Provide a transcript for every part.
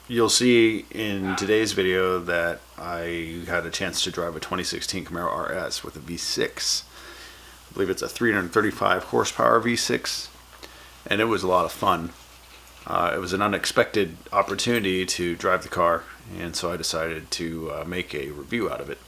You'll see in today's video that I had a chance to drive a 2016 Camaro RS with a V6. I believe it's a 335 horsepower V6, and it was a lot of fun. It was an unexpected opportunity to drive the car, and so I decided to make a review out of it.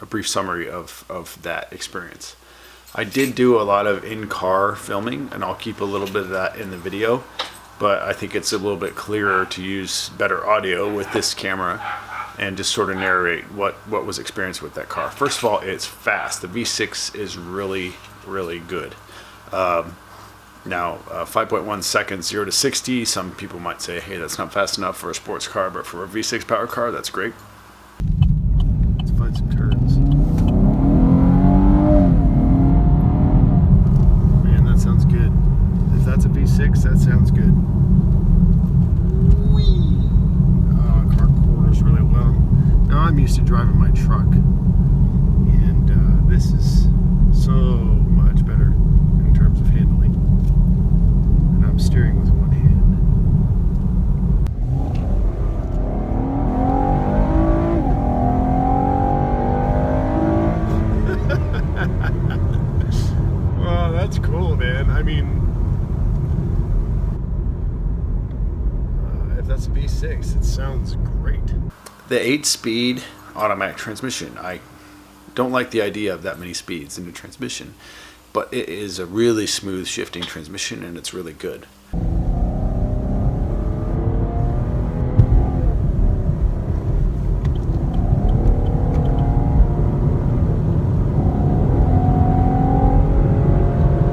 A brief summary of that experience. I did do a lot of in-car filming, and I'll keep a little bit of that in the video, but I think it's a little bit clearer to use better audio with this camera and just sort of narrate what was experienced with that car. First of all, it's fast. The V6 is really, really good. Now, 5.1 seconds, 0 to 60. Some people might say, hey, that's not fast enough for a sports car, but for a V6 power car, that's great. Let's find some turns. Man, that sounds good. If that's a V6, that sounds good. Whee! Car quarters really well. Now, I'm used to driving my truck, and this is so much better in terms of handling. And I'm steering with one hand. Well, that's cool, man. I mean, if that's a V6, it sounds great. The 8-speed automatic transmission. I don't like the idea of that many speeds in the transmission, but it is a really smooth shifting transmission, and it's really good.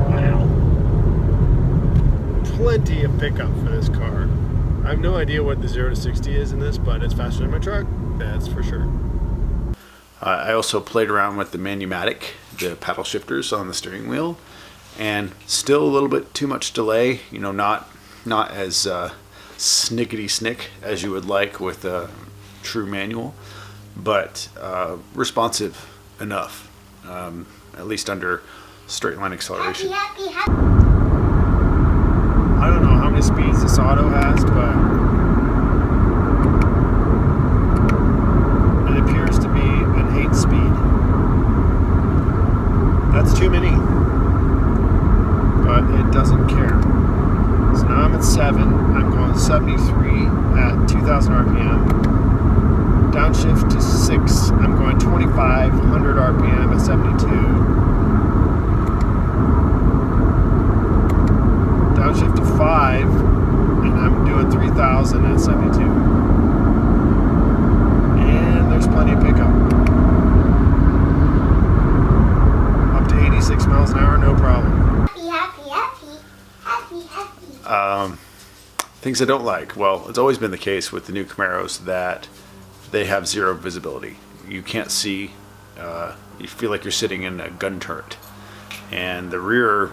Wow. Plenty of pickup for this car. I have no idea what the 0 to 60 is in this, but it's faster than my truck, that's for sure. I also played around with the Manumatic, the paddle shifters on the steering wheel, and still a little bit too much delay. You know, not as snickety snick as you would like with a true manual, but responsive enough, at least under straight line acceleration. I don't know how many speeds this auto has, but it appears to be an 8-speed. That's too many, but it doesn't care. So now I'm at 7. I'm going 73 at 2,000 RPM. Downshift to 6. I'm going 2,500 RPM at 72. Downshift to 5, and I'm doing 3,000 at 72. And there's plenty of pickup. Up to 86 miles an hour, no problem. Happy. Things I don't like. Well, it's always been the case with the new Camaros that they have zero visibility. You can't see. You feel like you're sitting in a gun turret. And the rear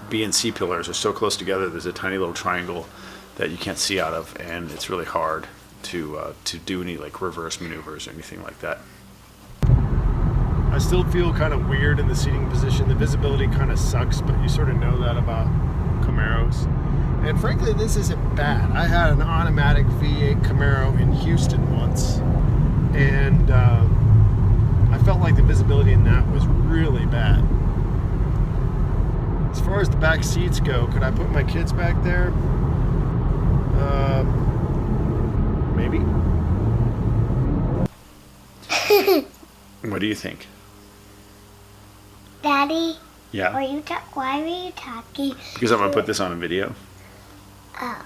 B and C pillars are so close together, there's a tiny little triangle that you can't see out of, and it's really hard to do any like reverse maneuvers or anything like that. I still feel kind of weird in the seating position. The visibility kind of sucks, but you sort of know that about Camaros. And frankly, this isn't bad. I had an automatic V8 Camaro in Houston once, and I felt like the visibility in that was really bad. As far as the back seats go, could I put my kids back there? Maybe. What do you think? Daddy? Yeah? Why were you talking? Because I'm going to put this on a video. Oh.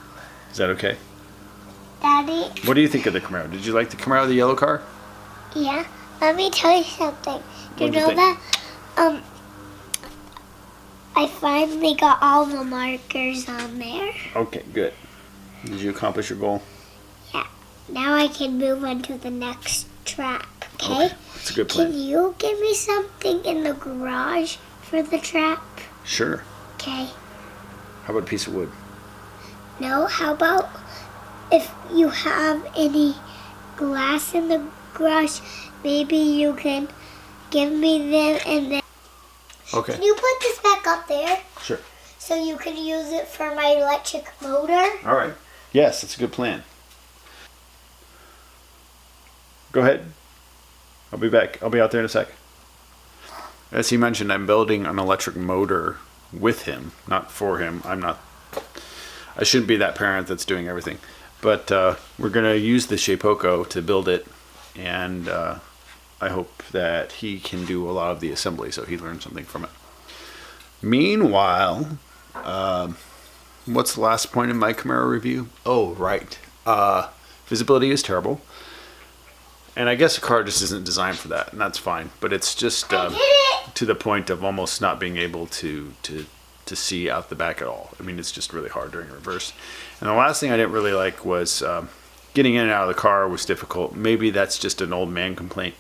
Is that okay? Daddy? What do you think of the Camaro? Did you like the Camaro, the yellow car? Yeah. Let me tell you something. You What'd you know think? that? I finally got all the markers on there. Okay, good. Did you accomplish your goal? Yeah. Now I can move on to the next trap, okay? That's a good plan. Can you give me something in the garage for the trap? Sure. Okay. How about a piece of wood? No, how about if you have any glass in the garage, maybe you can give me them and then... Okay. Can you put this back up there? Sure. So you can use it for my electric motor? All right. Yes, that's a good plan. Go ahead. I'll be back. I'll be out there in a sec. As he mentioned, I'm building an electric motor with him, not for him. I shouldn't be that parent that's doing everything. But we're going to use the Shapeoko to build it, and I hope that he can do a lot of the assembly so he learns something from it. Meanwhile, what's the last point in my Camaro review? Oh, right. Visibility is terrible. And I guess a car just isn't designed for that, and that's fine. But it's just to the point of almost not being able to see out the back at all. I mean, it's just really hard during reverse. And the last thing I didn't really like was getting in and out of the car was difficult. Maybe that's just an old man complaint.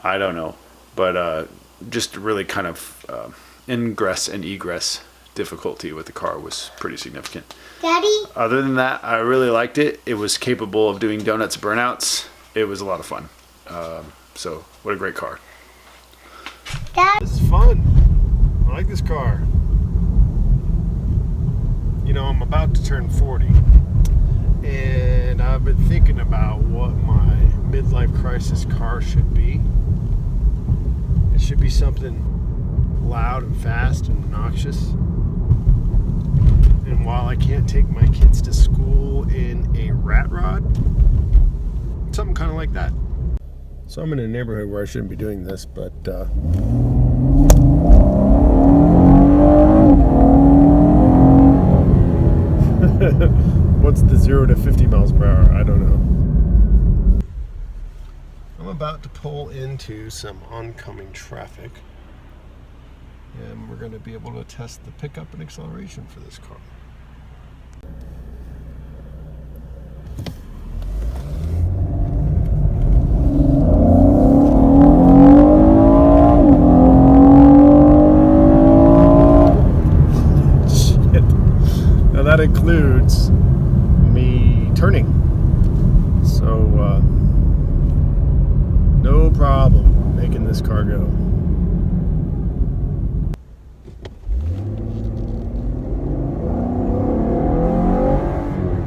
I don't know. But just really kind of ingress and egress difficulty with the car was pretty significant. Daddy? Other than that, I really liked it. It was capable of doing donuts burnouts. It was a lot of fun. So, what a great car. Dad? This is fun. I like this car. You know, I'm about to turn 40, and I've been thinking about what my midlife crisis car should be. It should be something loud and fast and obnoxious. And while I can't take my kids to school in a rat rod, something kind of like that. So I'm in a neighborhood where I shouldn't be doing this, but what's the 0 to 50 miles per hour? I don't know. I'm about to pull into some oncoming traffic, and we're going to be able to test the pickup and acceleration for this car. That includes me turning, so no problem making this car go.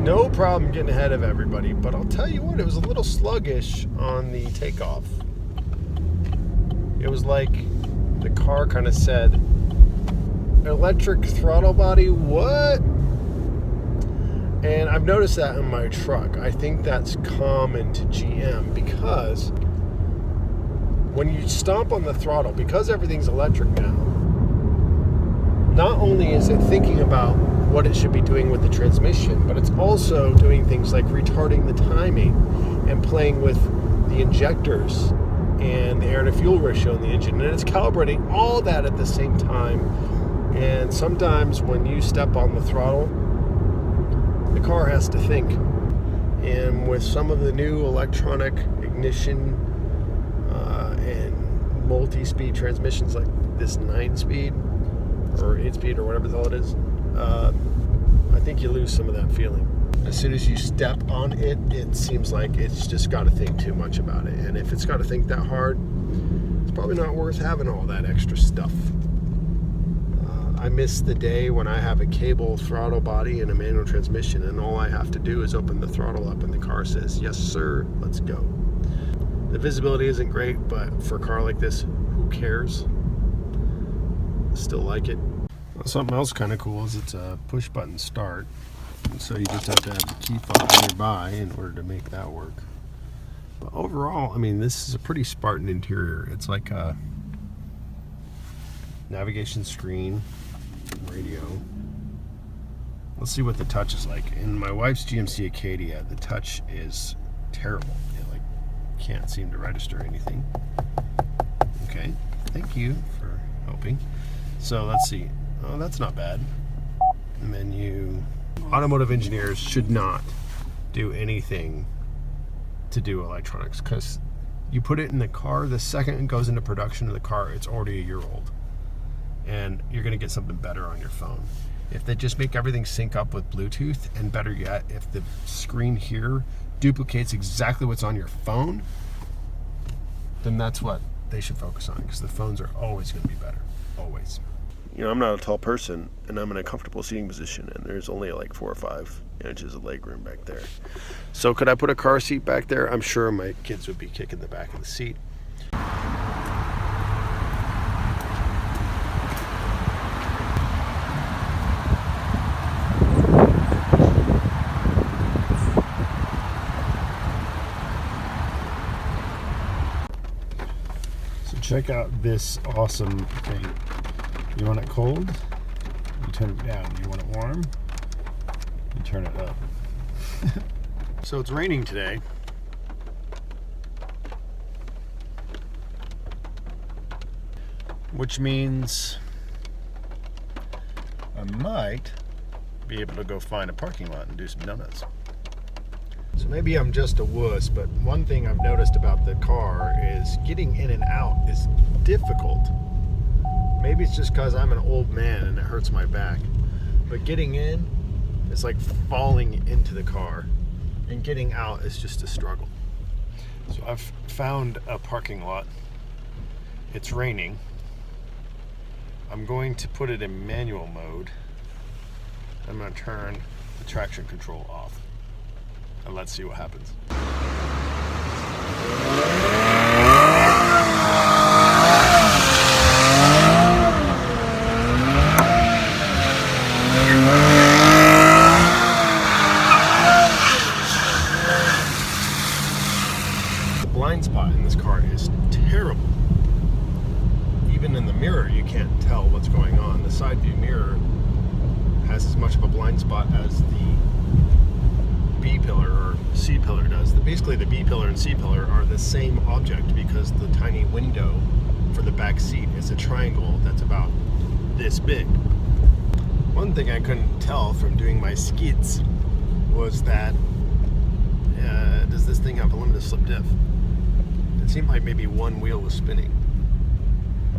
No problem getting ahead of everybody, but I'll tell you what, it was a little sluggish on the takeoff. It was like the car kind of said, electric throttle body, what? And I've noticed that in my truck. I think that's common to GM because when you stomp on the throttle, because everything's electric now, not only is it thinking about what it should be doing with the transmission, but it's also doing things like retarding the timing and playing with the injectors and the air to fuel ratio in the engine. And it's calibrating all that at the same time. And sometimes when you step on the throttle, the car has to think. And with some of the new electronic ignition and multi-speed transmissions like this 9-speed or 8-speed or whatever the hell it is, I think you lose some of that feeling. As soon as you step on it, it seems like it's just got to think too much about it. And if it's got to think that hard, it's probably not worth having all that extra stuff. I miss the day when I have a cable throttle body and a manual transmission, and all I have to do is open the throttle up and the car says, yes sir, let's go. The visibility isn't great, but for a car like this, who cares? Still like it. Something else kind of cool is it's a push button start, and so you just have to have the key fob nearby in order to make that work. But overall, I mean, this is a pretty Spartan interior. It's like a navigation screen, radio. Let's see what the touch is like. In my wife's GMC Acadia, the touch is terrible. It like can't seem to register anything. Okay, thank you for helping. So let's see. Oh, that's not bad. Menu. Automotive engineers should not do anything to do electronics, because you put it in the car, the second it goes into production of the car, it's already a year old. And you're going to get something better on your phone. If they just make everything sync up with Bluetooth, and better yet, if the screen here duplicates exactly what's on your phone, then that's what they should focus on, because the phones are always going to be better. Always. you know, I'm not a tall person, and I'm in a comfortable seating position, and there's only like 4 or 5 inches of leg room back there. So could I put a car seat back there? I'm sure my kids would be kicking the back of the seat. Check out this awesome thing. You want it cold? You turn it down. You want it warm? You turn it up. So it's raining today. Which means I might be able to go find a parking lot and do some donuts. So maybe I'm just a wuss, but one thing I've noticed about the car is getting in and out is difficult. Maybe it's just because I'm an old man and it hurts my back. But getting in is like falling into the car, and getting out is just a struggle. So I've found a parking lot. It's raining. I'm going to put it in manual mode. I'm going to turn the traction control off. And let's see what happens. The blind spot in this car is terrible. Even in the mirror, you can't tell what's going on. The side view mirror has as much of a blind spot as the B-pillar or C-pillar does. Basically, the B-pillar and C-pillar are the same object because the tiny window for the back seat is a triangle that's about this big. One thing I couldn't tell from doing my skids was that does this thing have a limited slip diff? It seemed like maybe one wheel was spinning.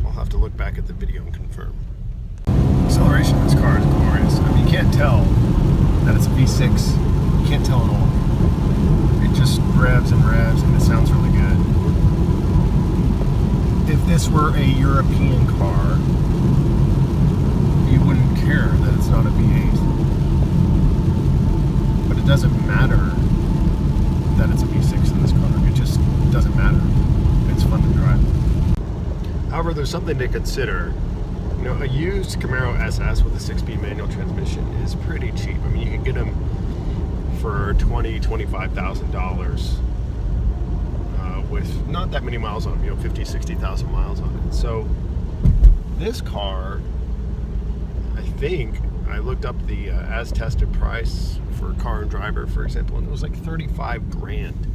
I'll have to look back at the video and confirm. Acceleration of this car is glorious. I mean, you can't tell that it's a V6. You can't tell at all. It just revs and revs, and it sounds really good. If this were a European car, you wouldn't care that it's not a V8. But it doesn't matter that it's a V6 in this car. It just doesn't matter. It's fun to drive. However, there's something to consider. You know, a used Camaro SS with a 6-speed manual transmission is pretty cheap. I mean, you can get them for $20,000, $25,000 with not that many miles on them, you know, 50, 60,000 miles on it. So this car, I think, I looked up the as tested price for Car and Driver, for example, and it was like 35 grand.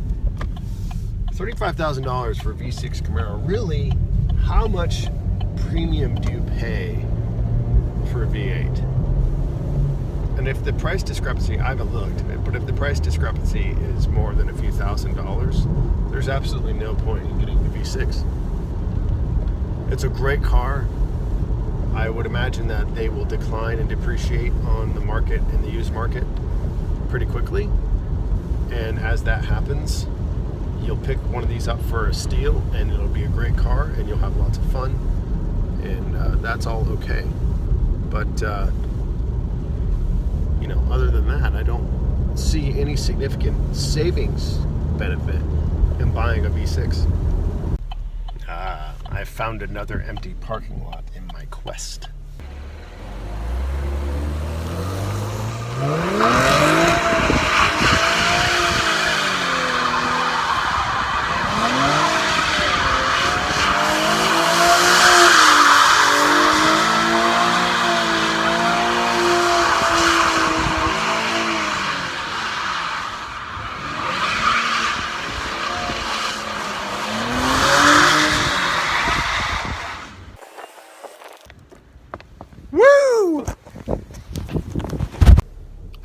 $35,000 for a V6 Camaro. Really, how much premium do you pay for a V8? And if the price discrepancy, I haven't looked, but if the price discrepancy is more than a few $1,000s, there's absolutely no point in getting the V6. It's a great car. I would imagine that they will decline and depreciate on the market, in the used market, pretty quickly. And as that happens, you'll pick one of these up for a steal, and it'll be a great car, and you'll have lots of fun, and that's all okay. But you know, other than that, I don't see any significant savings benefit in buying a V6. I found another empty parking lot in my quest.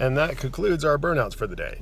And that concludes our burnouts for the day.